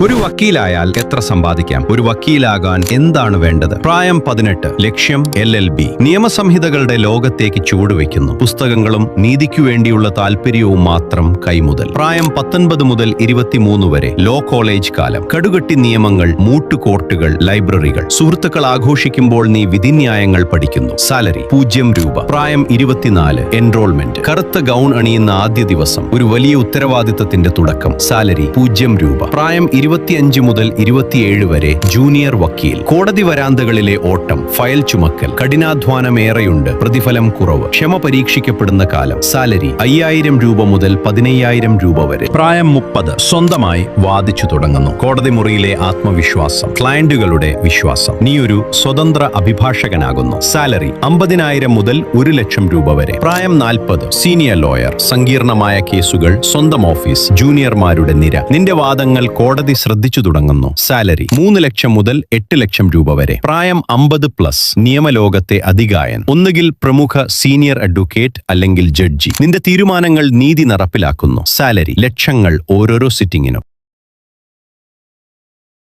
ഒരു വക്കീലായാൽ എത്ര സമ്പാദിക്കാം? ഒരു വക്കീലാകാൻ എന്താണ് വേണ്ടത്? പ്രായം 18, ലക്ഷ്യം LLB. നിയമസംഹിതകളുടെ ലോകത്തേക്ക് ചുവടുവെക്കുന്നു. പുസ്തകങ്ങളും നീതിക്കു വേണ്ടിയുള്ള താല്പര്യവും മാത്രം കൈമുതൽ. പ്രായം 19 മുതൽ 23 വരെ ലോ കോളേജ് കാലം. കടുകട്ടി നിയമങ്ങൾ, മൂട്ടുകോർട്ടുകൾ, ലൈബ്രറികൾ. സുഹൃത്തുക്കൾ ആഘോഷിക്കുമ്പോൾ നീ വിധിന്യായങ്ങൾ പഠിക്കുന്നു. സാലറി 0 രൂപ. പ്രായം 24, എൻറോൾമെന്റ്. കറുത്ത ഗൗൺ അണിയുന്ന ആദ്യ ദിവസം. ഒരു വലിയ ഉത്തരവാദിത്തത്തിന്റെ തുടക്കം. സാലറി 0 രൂപ. പ്രായം 25 മുതൽ 27 വരെ ജൂനിയർ വക്കീൽ. കോടതി വരാന്തകളിലെ ഓട്ടം, ഫയൽ ചുമക്കൽ. കഠിനാധ്വാനമേറെയുണ്ട്, പ്രതിഫലം കുറവ്. ക്ഷമ പരീക്ഷിക്കപ്പെടുന്ന കാലം. സാലറി 5000 രൂപ മുതൽ 15000 രൂപ വരെ. പ്രായം 30, സ്വന്തമായി വാദിച്ചു തുടങ്ങുന്നു. കോടതി മുറിയിലെ ആത്മവിശ്വാസം, ക്ലയന്റുകളുടെ വിശ്വാസം. നീ ഒരു സ്വതന്ത്ര അഭിഭാഷകനാകുന്നു. സാലറി 50000 മുതൽ 1,00,000 രൂപ വരെ. പ്രായം 40, സീനിയർ ലോയർ. സങ്കീർണമായ കേസുകൾ, സ്വന്തം ഓഫീസ്, ജൂനിയർമാരുടെ നിര. നിന്റെ വാദങ്ങൾ കോടതി ശ്രദ്ധിച്ചു തുടങ്ങുന്നു. സാലറി 3 ലക്ഷം മുതൽ 8 ലക്ഷം രൂപ വരെ. പ്രായം 50+, നിയമലോകത്തെ അതികായൻ. ഒന്നുകിൽ പ്രമുഖ സീനിയർ അഡ്വക്കേറ്റ് അല്ലെങ്കിൽ ജഡ്ജി. നിന്റെ തീരുമാനങ്ങൾ നീതി നടപ്പിലാക്കുന്നു. സാലറി ലക്ഷങ്ങൾ ഓരോരോ സിറ്റിംഗിനും.